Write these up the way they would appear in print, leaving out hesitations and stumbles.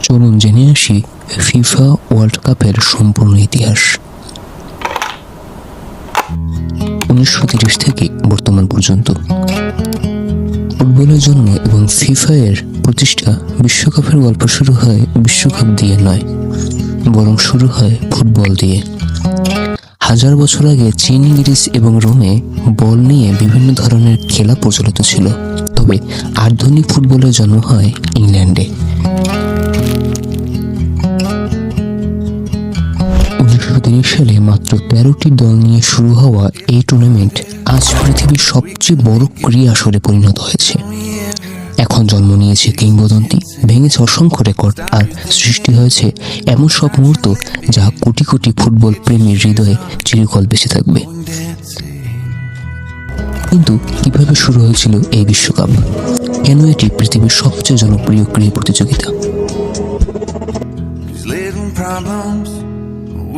চলুন জেনে আসি ফিফা ওয়ার্ল্ড কাপের সম্পূর্ণ ইতিহাস। 1930 থেকে বর্তমান পর্যন্ত ফুটবলের জন্য এবং ফিফা এর প্রতিষ্ঠা বিশ্বকাপের গল্প শুরু হয় বিশ্বকাপ দিয়ে নয়, বরং শুরু হয় ফুটবল দিয়ে। 1000 বছর আগে চীন, গ্রিস এবং রোমে বল নিয়ে বিভিন্ন ধরনের খেলা প্রচলিত ছিল, তবে আধুনিক ফুটবলের জন্ম হয় ইংল্যান্ডে। 1930 সালে মাত্র 13টি দল নিয়ে শুরু হওয়া এই টুর্নামেন্ট আজ পৃথিবীর সবচেয়ে বড় ক্রীড়া আসরে পরিণত হয়েছে। এখন জন্ম নিয়েছে কিংবদন্তি, ভেঙেছে অসংখ্য রেকর্ড, আর সৃষ্টি হয়েছে এমন সব মুহূর্ত যা কোটি কোটি ফুটবল প্রেমীর হৃদয়ে চিরকাল বেঁচে থাকবে। কিন্তু কিভাবে শুরু হয়েছিল এই বিশ্বকাপ? কেন এটি পৃথিবীর সবচেয়ে জনপ্রিয় ক্রীড়া প্রতিযোগিতা?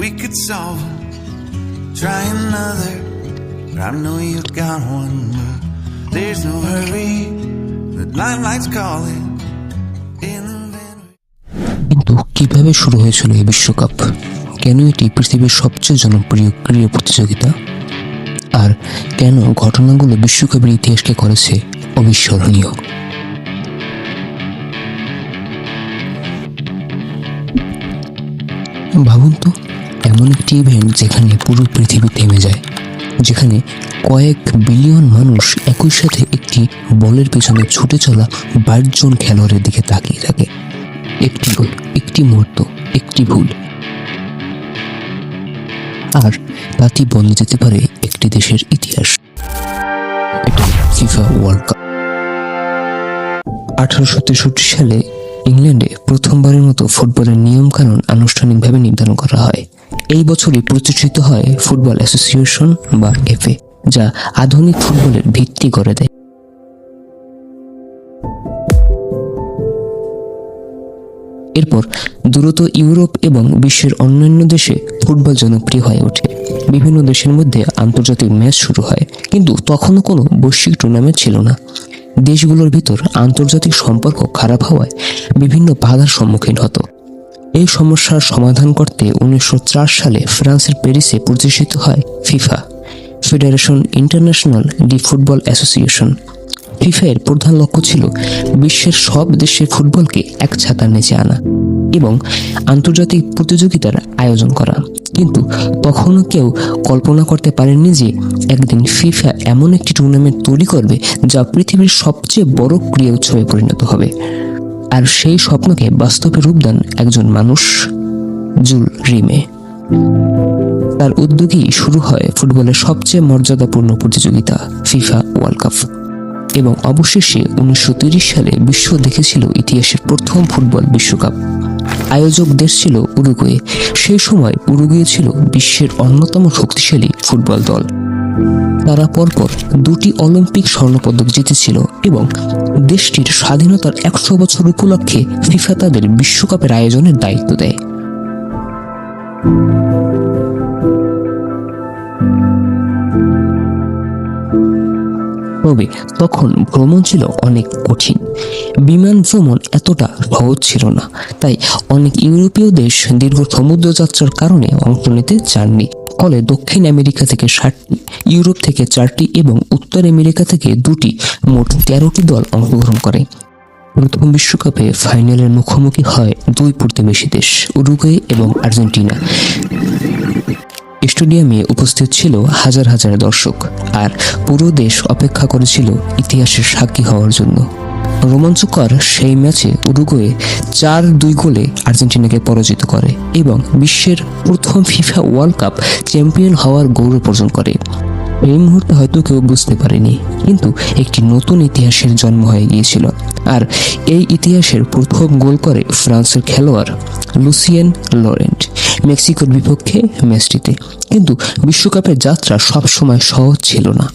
We could solve them. Try another, but I know you got one more. There's no hurry, the limelight's calling. কিন্তু কিভাবে শুরু হয়েছিল এই বিশ্বকাপ? কেন এটি পৃথিবীর সবচেয়ে জনপ্রিয় ক্রীড়া প্রতিযোগিতা? আর কেন ঘটনাগুলো বিশ্বকাপের ইতিহাসকে করেছে অবিস্মরণীয়? ভাবুন তো, এমন একটি ইভেন্ট যেখানে পুরো পৃথিবী থেমে যায়, যেখানে কয়েক বিলিয়ন মানুষ একই সাথে একটি বলের পেছনে ছুটে চলা 22 জন খেলোয়াড়ের দিকে তাকিয়ে থাকে। একটি গোল, একটি মুহূর্ত, একটি ভুল, আর তাতেই বদলে যেতে পারে একটি দেশের ইতিহাস। এটা ফিফা ওয়ার্ল্ড কাপ। 1863 সালে ইংল্যান্ডে প্রথমবারের মতো ফুটবলের নিয়মকানুন আনুষ্ঠানিকভাবে নির্ধারণ করা হয়। এই বছরই প্রতিষ্ঠিত হয় ফুটবল অ্যাসোসিয়েশন বা এফএ, যা আধুনিক ফুটবলের ভিত্তি করে দেয়। এরপর দ্রুত ইউরোপ এবং বিশ্বের অন্যান্য দেশে ফুটবল জনপ্রিয় হয়ে ওঠে। বিভিন্ন দেশের মধ্যে আন্তর্জাতিক ম্যাচ শুরু হয়, কিন্তু তখনও কোনো বৈশ্বিক টুর্নামেন্ট ছিল না। দেশগুলোর ভিতর আন্তর্জাতিক সম্পর্ক খারাপ হওয়ায় বিভিন্ন বাধার সম্মুখীন হতো। এই সমস্যার সমাধান করতে 1904 সালে ফ্রান্সের প্যারিসে প্রতিষ্ঠিত হয় FIFA, federation international D football association. FIFA এর প্রধান লক্ষ্য ছিল বিশ্বের সব দেশের ফুটবলকে এক ছাতার নিচে আনা এবং আন্তর্জাতিক প্রতিযোগিতার আয়োজন করা। কিন্তু তখনও কেউ কল্পনা করতে পারেননি যে একদিন ফিফা এমন একটি টুর্নামেন্ট তৈরি করবে যা পৃথিবীর সবচেয়ে বড় ক্রীড়া উৎসবে পরিণত হবে। আর সেই স্বপ্নকে বাস্তবে রূপ দেন একজন মানুষ, জুল রিমে। তার উদ্যোগেই শুরু হয় ফুটবলের সবচেয়ে মর্যাদাপূর্ণ প্রতিযোগিতা ফিফা ওয়ার্ল্ড কাপ। এবং অবশেষে 1930 সালে বিশ্ব দেখেছিল ইতিহাসের প্রথম ফুটবল বিশ্বকাপ। আয়োজক দেশ ছিল উরুগুয়ে। সেই সময় উরুগুয়ে ছিল বিশ্বের অন্যতম শক্তিশালী ফুটবল দল। তারা পরপর 2টি অলিম্পিক স্বর্ণপদক জিতেছিল এবং দেশটির স্বাধীনতার 100 বছর উপলক্ষে ফিফা তাদের বিশ্বকাপের আয়োজনের দায়িত্ব দেয়। তবে তখন ভ্রমণ ছিল অনেক কঠিন। বিমান ভ্রমণ এতটা সহজ ছিল না, তাই অনেক ইউরোপীয় দেশ দীর্ঘ সমুদ্র যাত্রার কারণে অংশ নিতে চাননি। ফলে দক্ষিণ আমেরিকা থেকে 7টি, ইউরোপ থেকে 4টি এবং উত্তর আমেরিকা থেকে 2টি, মোট 13টি দল অংশগ্রহণ করে। প্রথম বিশ্বকাপে ফাইনালের মুখোমুখি হয় 2 প্রতিবেশী দেশ, উরুগুয়ে এবং আর্জেন্টিনা। স্টেডিয়ামে উপস্থিত ছিল হাজার হাজার দর্শক, আর পুরো দেশ অপেক্ষা করেছিল ইতিহাসের সাক্ষী হওয়ার জন্য। রোমাঞ্চকর সেই ম্যাচে উরুগুয়ে 4-2 গোলে আর্জেন্টিনাকে পরাজিত করে এবং বিশ্বের প্রথম ফিফা ওয়ার্ল্ড কাপ চ্যাম্পিয়ন হওয়ার গৌরব অর্জন করে। এই মুহূর্তে হয়তো কেউ বুঝতে পারেনি, কিন্তু একটি নতুন ইতিহাসের জন্ম হয়ে গিয়েছিল। আর এই ইতিহাসের প্রথম গোল করে ফ্রান্সের খেলোয়াড় লুসিয়েন লরেন্ট মেক্সিকোর বিপক্ষে ম্যাচটিতে। কিন্তু বিশ্বকাপের যাত্রা সবসময় সহজ ছিল না।